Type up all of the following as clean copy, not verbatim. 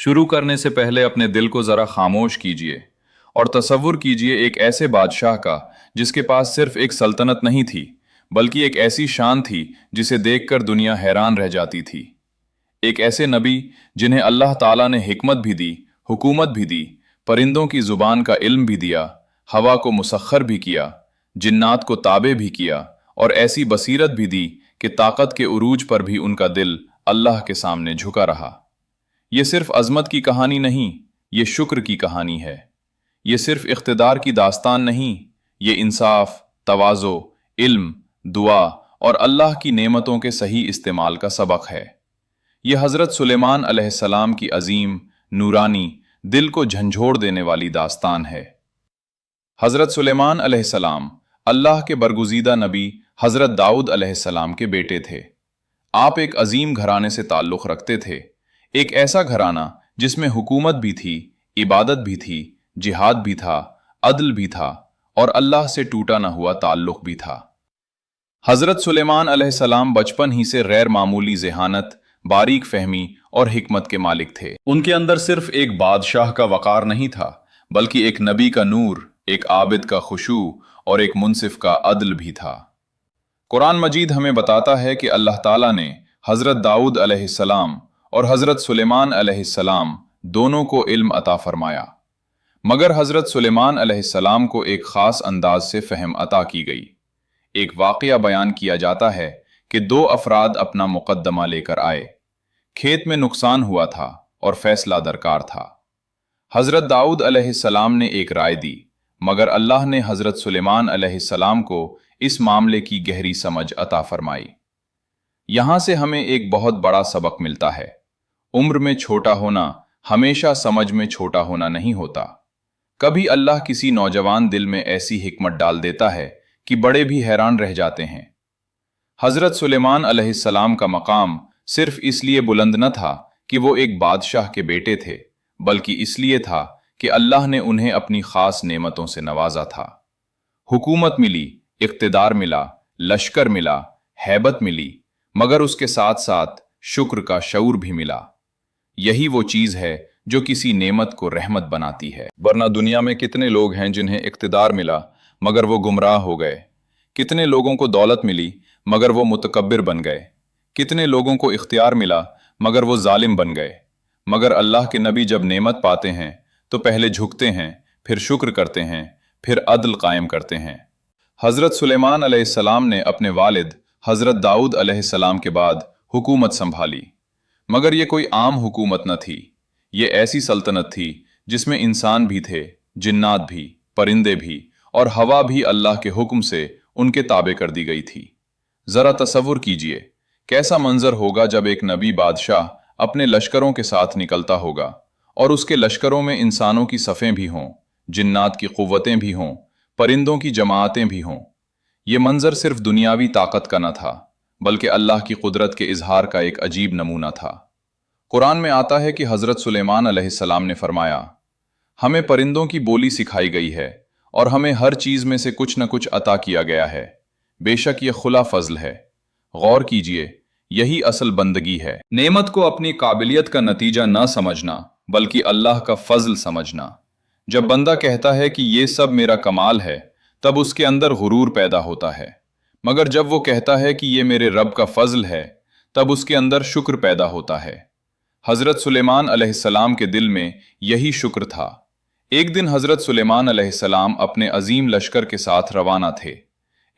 शुरू करने से पहले अपने दिल को जरा खामोश कीजिए और तसव्वुर कीजिए एक ऐसे बादशाह का जिसके पास सिर्फ एक सल्तनत नहीं थी, बल्कि एक ऐसी शान थी जिसे देखकर दुनिया हैरान रह जाती थी। एक ऐसे नबी जिन्हें अल्लाह ताला ने हिकमत भी दी, हुकूमत भी दी, परिंदों की जुबान का इल्म भी दिया, हवा को मुसख्खर भी किया, जिन्नात को ताबे भी किया और ऐसी बसीरत भी दी कि ताकत के उरूज पर भी उनका दिल अल्लाह के सामने झुका रहा। ये सिर्फ अजमत की कहानी नहीं, ये शुक्र की कहानी है। ये सिर्फ इख्तिदार की दास्तान नहीं, ये इंसाफ, तवाज़ो, इल्म, दुआ और अल्लाह की नेमतों के सही इस्तेमाल का सबक है। ये हज़रत सुलेमान अलैहिस्सलाम की अजीम, नूरानी, दिल को झंझोड़ देने वाली दास्तान है। हज़रत सुलेमान अलैहिस्सलाम अल्लाह के बरगुज़ीदा नबी हज़रत दाऊद अलैहिस्सलाम के बेटे थे। आप एक अजीम घराने से ताल्लुक़ रखते थे, एक ऐसा घराना जिसमें हुकूमत भी थी, इबादत भी थी, जिहाद भी था, अदल भी था और अल्लाह से टूटा न हुआ ताल्लुक़ भी था। हज़रत सुलेमान अलैहिस्सलाम बचपन ही से गैर मामूली ज़हानत, बारीक फहमी और हिकमत के मालिक थे। उनके अंदर सिर्फ एक बादशाह का वक़ार नहीं था, बल्कि एक नबी का नूर, एक आबिद का खुशू और एक मुनसिफ का अदल भी था। कुरान मजीद हमें बताता है कि अल्लाह ताला ने हज़रत दाऊद अलैहिस्सलाम और हज़रत सुलेमान अलैहिस्सलाम दोनों को इल्म अता फरमाया, मगर हज़रत सुलेमान अलैहिस्सलाम को एक ख़ास अंदाज से फ़हम अता की गई। एक वाक़या बयान किया जाता है कि दो अफराद अपना मुक़द्दमा लेकर आए। खेत में नुकसान हुआ था और फैसला दरकार था। हज़रत दाऊद अलैहिस्सलाम ने एक राय दी, मगर अल्लाह ने हज़रत सुलेमान अलैहिस्सलाम को इस मामले की गहरी समझ अता फरमाई। यहाँ से हमें एक बहुत बड़ा सबक मिलता है। उम्र में छोटा होना हमेशा समझ में छोटा होना नहीं होता। कभी अल्लाह किसी नौजवान दिल में ऐसी हिकमत डाल देता है कि बड़े भी हैरान रह जाते हैं। हज़रत सुलेमान अलैहिस्सलाम का मकाम सिर्फ इसलिए बुलंद न था कि वो एक बादशाह के बेटे थे, बल्कि इसलिए था कि अल्लाह ने उन्हें अपनी खास नेमतों से नवाजा था। हुकूमत मिली, इक़्तिदार मिला, लश्कर मिला, हैबत मिली, मगर उसके साथ साथ शुक्र का शऊर भी मिला। यही वो चीज़ है जो किसी नेमत को रहमत बनाती है। वरना दुनिया में कितने लोग हैं जिन्हें इक़्तिदार मिला मगर वो गुमराह हो गए। कितने लोगों को दौलत मिली मगर वो मुतकब्बिर बन गए। कितने लोगों को इख्तियार मिला मगर वो जालिम बन गए। मगर अल्लाह के नबी जब नेमत पाते हैं तो पहले झुकते हैं, फिर शुक्र करते हैं, फिर अदल कायम करते हैं। हज़रत सुलेमान अलैहिस्सलाम ने अपने वालिद हज़रत दाऊद अलैहिस्सलाम के बाद हुकूमत संभाली, मगर ये कोई आम हुकूमत न थी। ये ऐसी सल्तनत थी जिसमें इंसान भी थे, जिन्नात भी, परिंदे भी और हवा भी अल्लाह के हुक्म से उनके ताबे कर दी गई थी। ज़रा तसव्वुर कीजिए, कैसा मंजर होगा जब एक नबी बादशाह अपने लश्करों के साथ निकलता होगा और उसके लश्करों में इंसानों की सफ़ें भी हों, जिन्नात की क़ुव्वतें भी हों, परिंदों की जमाअतें भी हों। ये मंजर सिर्फ दुनियावी ताकत का न था, बल्कि अल्लाह की कुदरत के इजहार का एक अजीब नमूना था। कुरान में आता है कि हज़रत सुलेमान अलैहिस्सलाम ने फरमाया, हमें परिंदों की बोली सिखाई गई है और हमें हर चीज़ में से कुछ न कुछ अता किया गया है। बेशक ये खुला फजल है। गौर कीजिए, यही असल बंदगी है। नेमत को अपनी काबिलियत का नतीजा न समझना, बल्कि अल्लाह का फजल समझना। जब बंदा कहता है कि ये सब मेरा कमाल है, तब उसके अंदर गुरूर पैदा होता है। मगर जब वो कहता है कि ये मेरे रब का फजल है, तब उसके अंदर शुक्र पैदा होता है। हज़रत सुलेमान अलैहिस्सलाम के दिल में यही शुक्र था। एक दिन हज़रत सुलेमान अलैहिस्सलाम अपने अजीम लश्कर के साथ रवाना थे।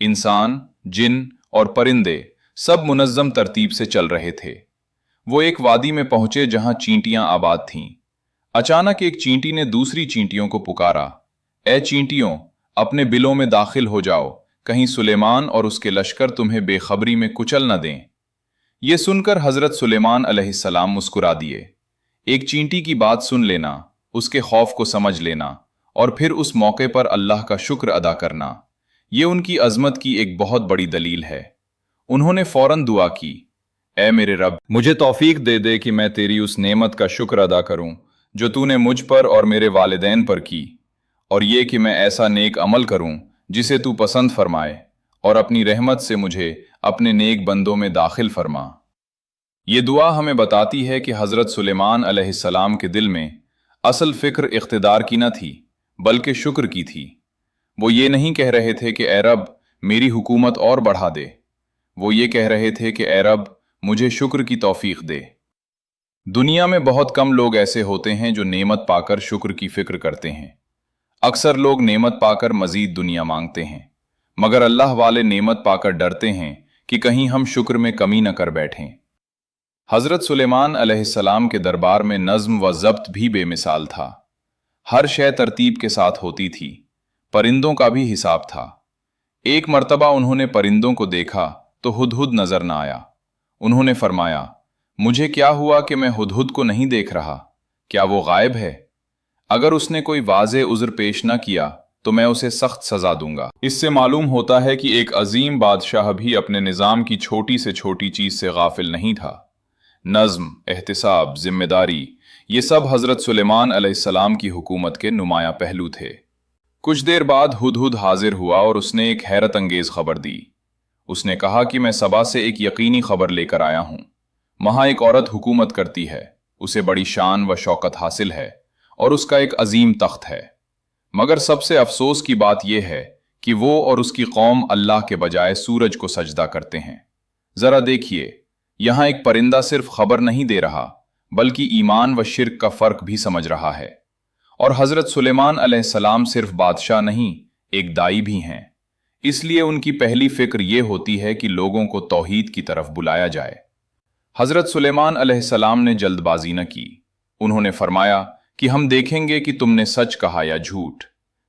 इंसान, जिन और परिंदे सब मुनज़्ज़म तरतीब से चल रहे थे। वो एक वादी में पहुंचे जहां चींटियां आबाद थीं। अचानक एक चींटी ने दूसरी चींटियों को पुकारा, ए चींटियों, अपने बिलों में दाखिल हो जाओ, कहीं सुलेमान और उसके लश्कर तुम्हें बेखबरी में कुचल न दें। ये सुनकर हज़रत सुलेमान अलैहिस्सलाम मुस्कुरा दिए। एक चींटी की बात सुन लेना, उसके खौफ को समझ लेना और फिर उस मौके पर अल्लाह का शुक्र अदा करना, ये उनकी अजमत की एक बहुत बड़ी दलील है। उन्होंने फौरन दुआ की, ए मेरे रब, मुझे तौफीक दे दे कि मैं तेरी उस नेमत का शुक्र अदा करूं जो तूने मुझ पर और मेरे वालिदैन पर की, और ये कि मैं ऐसा नेक अमल करूं जिसे तू पसंद फरमाए, और अपनी रहमत से मुझे अपने नेक बंदों में दाखिल फरमा। ये दुआ हमें बताती है कि हज़रत सुलेमान अलैहिस्सलाम के दिल में असल फ़िक्र इख्तिदार की न थी, बल्कि शुक्र की थी। वो ये नहीं कह रहे थे कि ए रब मेरी हुकूमत और बढ़ा दे, वो ये कह रहे थे कि ए रब मुझे शुक्र की तौफीक दे। दुनिया में बहुत कम लोग ऐसे होते हैं जो नेमत पाकर शुक्र की फिक्र करते हैं। अक्सर लोग नेमत पाकर मजीद दुनिया मांगते हैं, मगर अल्लाह वाले नेमत पाकर डरते हैं कि कहीं हम शुक्र में कमी न कर बैठें। हज़रत सुलेमान अलैहिस्सलाम के दरबार में नज़्म व ज़ब्त भी बेमिसाल था। हर शय तरतीब के साथ होती थी, परिंदों का भी हिसाब था। एक मर्तबा उन्होंने परिंदों को देखा तो हुदहुद नजर न आया। उन्होंने फरमाया, मुझे क्या हुआ कि मैं हुदहुद को नहीं देख रहा? क्या वो गायब है? अगर उसने कोई वाज़े उज़्र पेश न किया तो मैं उसे सख्त सजा दूंगा। इससे मालूम होता है कि एक अजीम बादशाह भी अपने निज़ाम की छोटी से छोटी चीज से गाफिल नहीं था। नज़्म, एहतिसाब, जिम्मेदारी, ये सब हज़रत सुलेमान अलैहिस्सलाम की हुकूमत के नुमाया पहलू थे। कुछ देर बाद हुदहुद हाजिर हुआ और उसने एक हैरत अंगेज खबर दी। उसने कहा कि मैं सबा से एक यकीनी खबर लेकर आया हूं। वहां एक औरत हुकूमत करती है, उसे बड़ी शान व शौकत हासिल है और उसका एक अजीम तख्त है। मगर सबसे अफसोस की बात यह है कि वो और उसकी कौम अल्लाह के बजाय सूरज को सजदा करते हैं। जरा देखिए, यहां एक परिंदा सिर्फ खबर नहीं दे रहा, बल्कि ईमान व शिर्क का फर्क भी समझ रहा है। और हजरत सुलेमान अलैहिस्सलाम सिर्फ बादशाह नहीं, एक दाई भी हैं। इसलिए उनकी पहली फिक्र यह होती है कि लोगों को तौहीद की तरफ बुलाया जाए। हजरत सुलेमान अलैहिस्सलाम ने जल्दबाजी न की। उन्होंने फरमाया कि हम देखेंगे कि तुमने सच कहा या झूठ।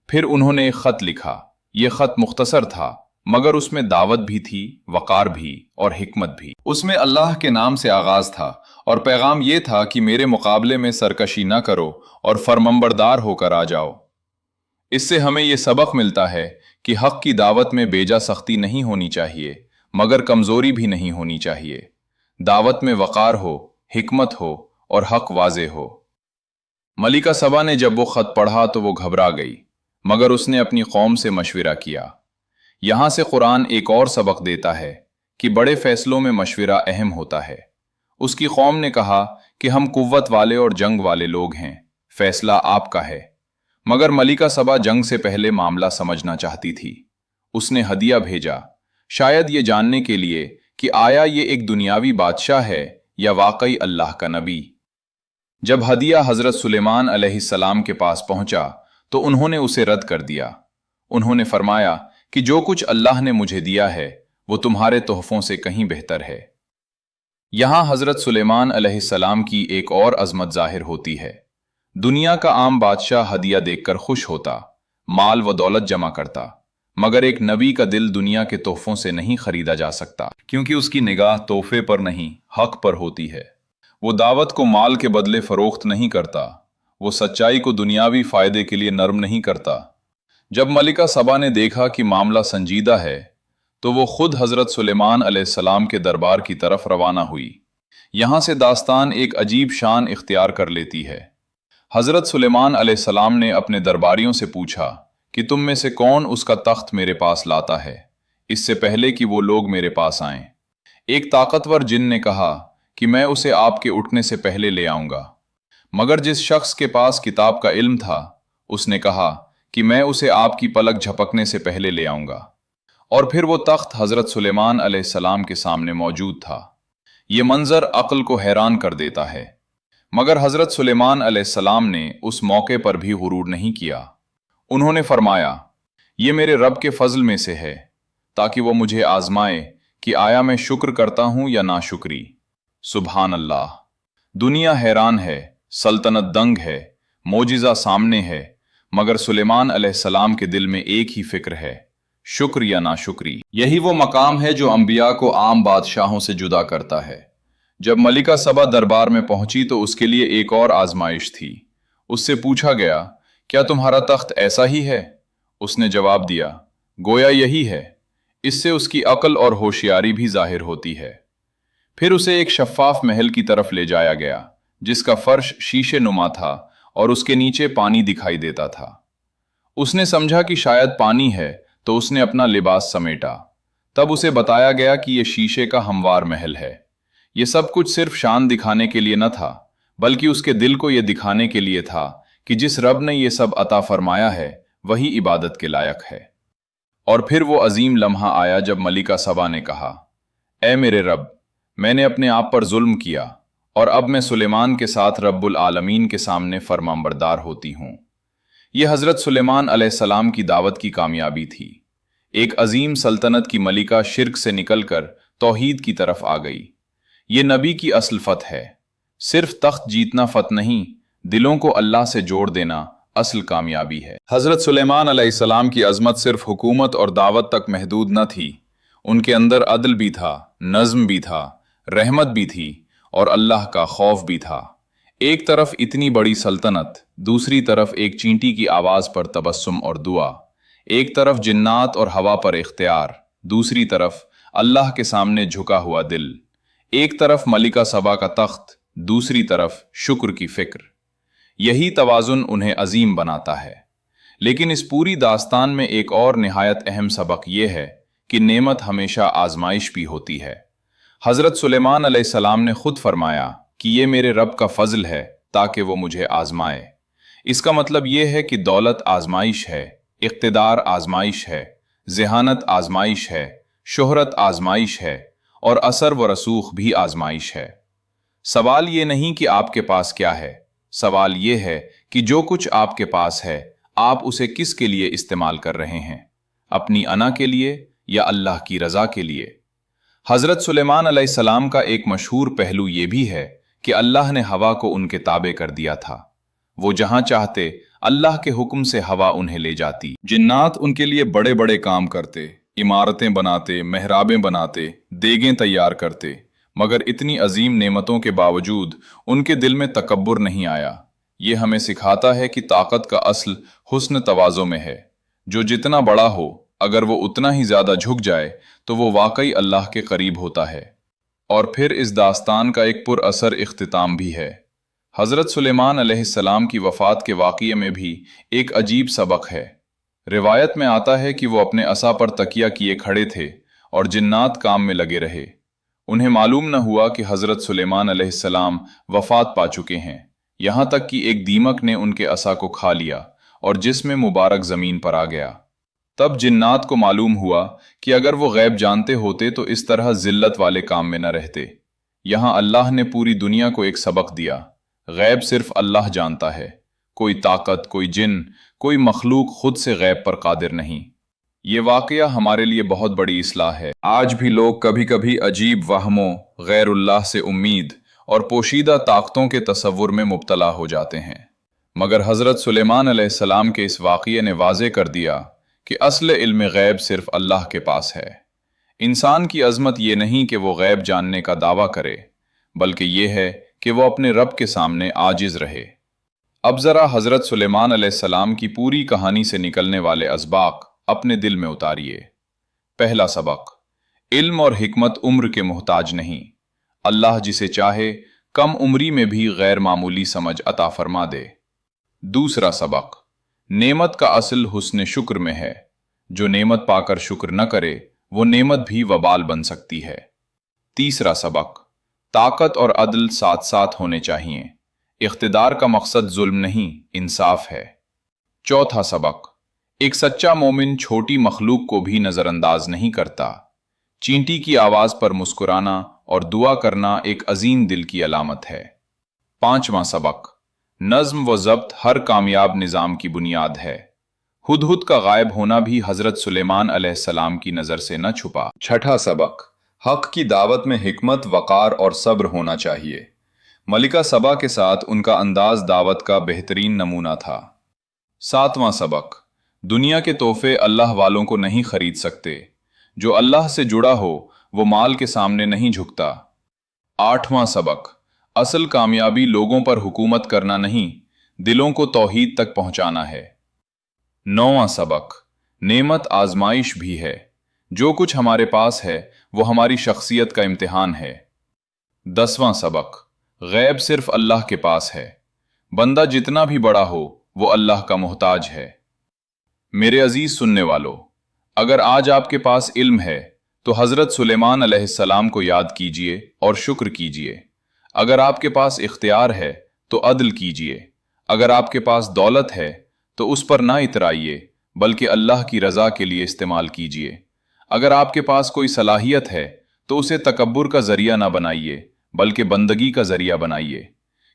फिर उन्होंने एक खत लिखा। यह खत मुख्तसर था, मगर उसमें दावत भी थी, वकार भी और हिकमत भी। उसमें अल्लाह के नाम से आगाज था और पैगाम यह था कि मेरे मुकाबले में सरकशी ना करो और फरमंबरदार होकर आ जाओ। इससे हमें यह सबक मिलता है कि हक की दावत में बेजा सख्ती नहीं होनी चाहिए, मगर कमजोरी भी नहीं होनी चाहिए। दावत में वकार हो, हिकमत हो और हक वाजे हो। मलिका सबा ने जब वो खत पढ़ा तो वो घबरा गई, मगर उसने अपनी कौम से मशविरा किया। यहां से कुरान एक और सबक देता है कि बड़े फैसलों में मशविरा अहम होता है। उसकी कौम ने कहा कि हम कुव्वत वाले और जंग वाले लोग हैं, फैसला आपका है। मगर मलिका सबा जंग से पहले मामला समझना चाहती थी। उसने हदिया भेजा, शायद ये जानने के लिए कि आया ये एक दुनियावी बादशाह है या वाकई अल्लाह का नबी। जब हदिया हजरत सुलेमान अलैहिस्सलाम के पास पहुंचा तो उन्होंने उसे रद्द कर दिया। उन्होंने फरमाया कि जो कुछ अल्लाह ने मुझे दिया है वो तुम्हारे तोहफों से कहीं बेहतर है। यहां हजरत सुलेमान अलैहिस्सलाम की एक और अजमत जाहिर होती है। दुनिया का आम बादशाह हदिया देखकर खुश होता, माल व दौलत जमा करता, मगर एक नबी का दिल दुनिया के तोहफों से नहीं खरीदा जा सकता, क्योंकि उसकी निगाह तोहफे पर नहीं, हक पर होती है। वो दावत को माल के बदले फरोख्त नहीं करता, वो सच्चाई को दुनियावी फायदे के लिए नर्म नहीं करता। जब मलिका सबा ने देखा कि मामला संजीदा है तो वो खुद हजरत सुलेमान अलैहिस्सलाम के दरबार की तरफ रवाना हुई। यहां से दास्तान एक अजीब शान इख्तियार कर लेती है। हजरत सुलेमान अलैहिस्सलाम ने अपने दरबारियों से पूछा कि तुम में से कौन उसका तख्त मेरे पास लाता है, इससे पहले कि वो लोग मेरे पास आएं। एक ताकतवर जिन ने कहा कि मैं उसे आपके उठने से पहले ले आऊंगा। मगर जिस शख्स के पास किताब का इल्म था उसने कहा कि मैं उसे आपकी पलक झपकने से पहले ले आऊंगा। और फिर वो तख्त हजरत सुलेमान अलैहिस्सलाम के सामने मौजूद था। ये मंजर अक्ल को हैरान कर देता है। मगर हजरत सुलेमान अलैहिस्सलाम ने उस मौके पर भी गुरूर नहीं किया। उन्होंने फरमाया, ये मेरे रब के फजल में से है, ताकि वो मुझे आजमाए कि आया मैं शुक्र करता हूं या नाशुक्री। सुभान अल्लाह। दुनिया हैरान है, सल्तनत दंग है, मोजिजा सामने है, मगर सुलेमान अलैहिस्सलाम के दिल में एक ही फिक्र है, शुक्र या नाशुक्री। यही वो मकाम है जो अंबिया को आम बादशाहों से जुदा करता है। जब मलिका सबा दरबार में पहुंची तो उसके लिए एक और आजमाइश थी। उससे पूछा गया, क्या तुम्हारा तख्त ऐसा ही है? उसने जवाब दिया, गोया यही है। इससे उसकी अक्ल और होशियारी भी जाहिर होती है। फिर उसे एक शफ्फाफ महल की तरफ ले जाया गया, जिसका फर्श शीशे नुमा था और उसके नीचे पानी दिखाई देता था। उसने समझा कि शायद पानी है तो उसने अपना लिबास समेटा। तब उसे बताया गया कि यह शीशे का हमवार महल है। ये सब कुछ सिर्फ शान दिखाने के लिए न था, बल्कि उसके दिल को यह दिखाने के लिए था कि जिस रब ने ये सब अता फरमाया है वही इबादत के लायक है। और फिर वो अजीम लम्हा आया जब मलिका सबा ने कहा, ए मेरे रब, मैंने अपने आप पर जुल्म किया और अब मैं सुलेमान के साथ रब्बुल आलमीन के सामने फरमांबरदार होती हूँ। यह हज़रत सुलेमान अलैहिस्सलाम की दावत की कामयाबी थी। एक अजीम सल्तनत की मलिका शिर्क से निकलकर तौहीद की तरफ आ गई। ये नबी की असल फत है। सिर्फ तख्त जीतना फत नहीं, दिलों को अल्लाह से जोड़ देना असल कामयाबी है। हज़रत सुलेमान अलैहिस्सलाम की अजमत सिर्फ हुकूमत और दावत तक महदूद न थी। उनके अंदर अदल भी था, नज़्म भी था, रहमत भी थी और अल्लाह का खौफ भी था। एक तरफ इतनी बड़ी सल्तनत, दूसरी तरफ एक चींटी की आवाज पर तबस्सुम और दुआ। एक तरफ जिन्नात और हवा पर इख्तियार, दूसरी तरफ अल्लाह के सामने झुका हुआ दिल। एक तरफ मलिका सबा का तख्त, दूसरी तरफ शुक्र की फिक्र। यही तवाजुन उन्हें अजीम बनाता है। लेकिन इस पूरी दास्तान में एक और निहायत अहम सबक यह है कि नेमत हमेशा आजमाइश भी होती है। हज़रत सुलेमान अलैहिस्सलाम ने खुद फरमाया कि ये मेरे रब का फजल है ताकि वो मुझे आजमाए। इसका मतलब यह है कि दौलत आजमाइश है, इख्तिदार आजमाइश है, ज़हानत आजमाइश है, शोहरत आजमाइश है और असर व रसूख भी आजमाइश है। सवाल ये नहीं कि आपके पास क्या है, सवाल ये है कि जो कुछ आपके पास है आप उसे किसके लिए इस्तेमाल कर रहे हैं, अपनी अना के लिए या अल्लाह की रजा के लिए। हज़रत सुलेमान अलैहिस्सलाम का एक मशहूर पहलू यह भी है कि अल्लाह ने हवा को उनके ताबे कर दिया था। वो जहां चाहते अल्लाह के हुक्म से हवा उन्हें ले जाती। जिन्नात उनके लिए बड़े बड़े काम करते, इमारतें बनाते, मेहराबें बनाते, देगें तैयार करते, मगर इतनी अजीम नेमतों के बावजूद उनके दिल में तकब्बुर नहीं आया। ये हमें सिखाता है कि ताकत का असल हुस्न तवाज़ो में है। जो जितना बड़ा हो, अगर वो उतना ही ज्यादा झुक जाए तो वो वाकई अल्लाह के करीब होता है। और फिर इस दास्तान का एक पुरअसर इख्तिताम भी है। हज़रत सुलेमान अलैहिस्सलाम की वफ़ात के वाक़ये में भी एक अजीब सबक है। रिवायत में आता है कि वो अपने असा पर तकिया किए खड़े थे और जिन्नात काम में लगे रहे। उन्हें मालूम न हुआ कि हज़रत सुलेमान अलैहिस्सलाम वफ़ात पा चुके हैं, यहाँ तक कि एक दीमक ने उनके असा को खा लिया और जिस्म मुबारक ज़मीन पर आ गया। तब जिन्नात को मालूम हुआ कि अगर वो गैब जानते होते तो इस तरह जिल्लत वाले काम में न रहते। यहाँ अल्लाह ने पूरी दुनिया को एक सबक दिया, गैब सिर्फ अल्लाह जानता है। कोई ताकत, कोई जिन, कोई मखलूक खुद से गैब पर कादिर नहीं। ये वाकया हमारे लिए बहुत बड़ी इस्लाह है। आज भी लोग कभी कभी अजीब वहमों, गैरुल्लाह से उम्मीद और पोशीदा ताकतों के तसव्वुर में मुब्तला हो जाते हैं, मगर हज़रत सुलेमान अलैहिस्सलाम के इस वाक़ये ने वाज़े कर दिया कि असल इल्म गैब सिर्फ अल्लाह के पास है। इंसान की अज़मत ये नहीं कि वो गैब जानने का दावा करे, बल्कि ये है कि वो अपने रब के सामने आजिज़ रहे। अब ज़रा हज़रत सुलेमान अलैहिस्सलाम की पूरी कहानी से निकलने वाले असबाक अपने दिल में उतारिए। पहला सबक, इल्म और हिकमत उम्र के मोहताज नहीं। अल्लाह जिसे चाहे कम उम्री में भी गैर मामूली समझ अता फरमा दे। दूसरा सबक, नेमत का असल हुस्न शुक्र में है। जो नेमत पाकर शुक्र न करे वो नेमत भी वबाल बन सकती है। तीसरा सबक, ताकत और अदल साथ साथ होने चाहिए। इख्तिदार का मकसद जुल्म नहीं, इंसाफ है। चौथा सबक, एक सच्चा मोमिन छोटी मखलूक को भी नजरअंदाज नहीं करता। चींटी की आवाज पर मुस्कुराना और दुआ करना एक अजीम दिल की अलामत है। पांचवा सबक, नज्म व ज़ब्त हर कामयाब निज़ाम की बुनियाद है। हुदहुद का गायब होना भी हज़रत सुलेमान अलैहिस्सलाम की नज़र से न छुपा। छठा सबक, हक की दावत में हिकमत, वक़ार और सब्र होना चाहिए। मलिका सबा के साथ उनका अंदाज दावत का बेहतरीन नमूना था। सातवां सबक, दुनिया के तोहफे अल्लाह वालों को नहीं खरीद सकते। जो अल्लाह से जुड़ा हो वो माल के सामने नहीं झुकता। आठवां सबक, असल कामयाबी लोगों पर हुकूमत करना नहीं, दिलों को तौहीद तक पहुंचाना है। नौवां सबक, नेमत आजमाइश भी है। जो कुछ हमारे पास है वो हमारी शख्सियत का इम्तिहान है। 10वां सबक, गैब सिर्फ अल्लाह के पास है। बंदा जितना भी बड़ा हो वो अल्लाह का मोहताज है। मेरे अजीज सुनने वालों, अगर आज आपके पास इल्म है तो हज़रत सुलेमान अलैहिस्सलाम को याद कीजिए और शुक्र कीजिए। अगर आपके पास इख्तियार है तो अदल कीजिए। अगर आपके पास दौलत है तो उस पर ना इतराइए, बल्कि अल्लाह की रज़ा के लिए इस्तेमाल कीजिए। अगर आपके पास कोई सलाहियत है तो उसे तकब्बुर का ज़रिया ना बनाइए, बल्कि बंदगी का ज़रिया बनाइए।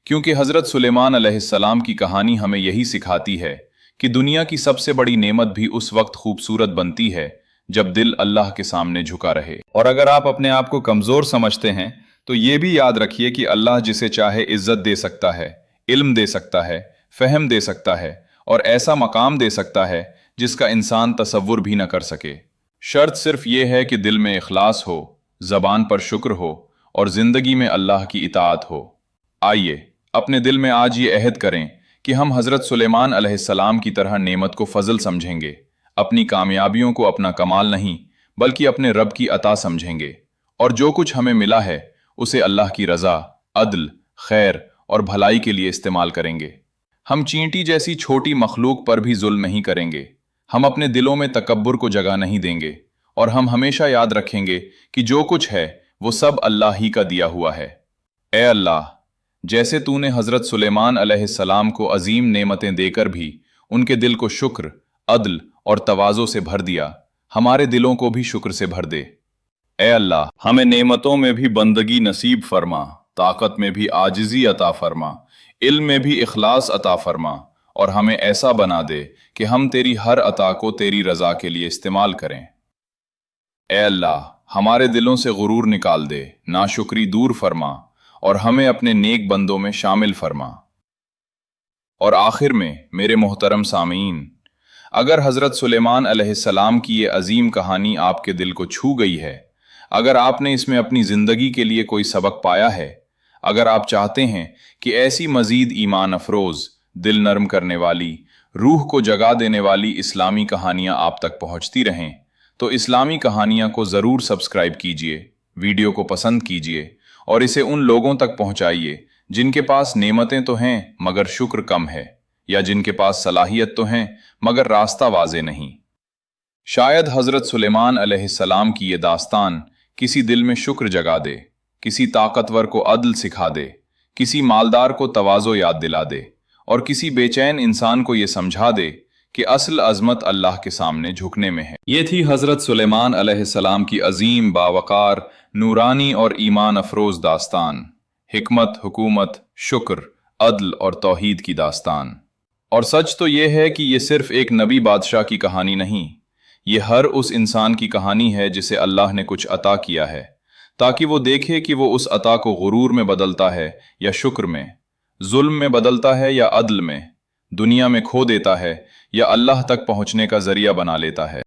क्योंकि हज़रत सुलेमान अलैहिस्सलाम की कहानी हमें यही सिखाती है कि दुनिया की सबसे बड़ी नेमत भी उस वक्त खूबसूरत बनती है जब दिल अल्लाह के सामने झुका रहे। और अगर आप अपने आप को कमज़ोर समझते हैं तो ये भी याद रखिए कि अल्लाह जिसे चाहे इज्जत दे सकता है, इल्म दे सकता है, फ़हम दे सकता है और ऐसा मकाम दे सकता है जिसका इंसान तसव्वुर भी न कर सके। शर्त सिर्फ ये है कि दिल में इखलास हो, ज़बान पर शुक्र हो और ज़िंदगी में अल्लाह की इताअत हो। आइए अपने दिल में आज ये अहद करें कि हम हज़रत सुलेमान अलैहिस्सलाम की तरह नेमत को फ़ज़ल समझेंगे, अपनी कामयाबियों को अपना कमाल नहीं बल्कि अपने रब की अता समझेंगे, और जो कुछ हमें मिला है उसे अल्लाह की रज़ा, अदल, खैर और भलाई के लिए इस्तेमाल करेंगे। हम चींटी जैसी छोटी मखलूक पर भी जुल्म नहीं करेंगे, हम अपने दिलों में तकब्बुर को जगह नहीं देंगे, और हम हमेशा याद रखेंगे कि जो कुछ है वो सब अल्लाह ही का दिया हुआ है। ए अल्लाह, जैसे तूने हज़रत सुलेमान अलैहिस्सलाम को अजीम नेमतें देकर भी उनके दिल को शुक्र, अदल और तवाज़ो से भर दिया, हमारे दिलों को भी शुक्र से भर दे। ए अल्लाह, हमें नेमतों में भी बंदगी नसीब फरमा, ताकत में भी आजिज़ी अता फरमा, इल्म में भी इखलास अता फरमा, और हमें ऐसा बना दे कि हम तेरी हर अता को तेरी रज़ा के लिए इस्तेमाल करें। ए अल्लाह, हमारे दिलों से गुरूर निकाल दे, नाशुक्री दूर फरमा और हमें अपने नेक बंदों में शामिल फरमा। और आखिर में मेरे मोहतरम सामीन, अगर हज़रत सुलेमान अलैहिस्सलाम की ये अजीम कहानी आपके दिल को छू गई है, अगर आपने इसमें अपनी ज़िंदगी के लिए कोई सबक पाया है, अगर आप चाहते हैं कि ऐसी मज़ीद ईमान अफरोज़, दिल नरम करने वाली, रूह को जगा देने वाली इस्लामी कहानियाँ आप तक पहुँचती रहें, तो इस्लामी कहानियाँ को ज़रूर सब्सक्राइब कीजिए, वीडियो को पसंद कीजिए और इसे उन लोगों तक पहुँचाइए जिनके पास नेमतें तो हैं मगर शुक्र कम है, या जिनके पास सलाहियत तो हैं मगर रास्ता वाज़े नहीं। शायद हज़रत सुलेमान अलैहिस्सलाम की ये दास्तान किसी दिल में शुक्र जगा दे, किसी ताकतवर को अदल सिखा दे, किसी मालदार को तवाज़ो याद दिला दे और किसी बेचैन इंसान को ये समझा दे कि असल अज़मत अल्लाह के सामने झुकने में है। ये थी हज़रत सुलेमान अलैहिस्सलाम की अजीम, बावकार, नूरानी और ईमान अफरोज़ दास्तान, हिकमत, हुकूमत, शुक्र, अदल और तौहीद की दास्तान। और सच तो ये है कि ये सिर्फ एक नबी बादशाह की कहानी नहीं, ये हर उस इंसान की कहानी है जिसे अल्लाह ने कुछ अता किया है, ताकि वो देखे कि वो उस अता को गुरूर में बदलता है या शुक्र में, जुल्म में बदलता है या अदल में, दुनिया में खो देता है या अल्लाह तक पहुँचने का जरिया बना लेता है।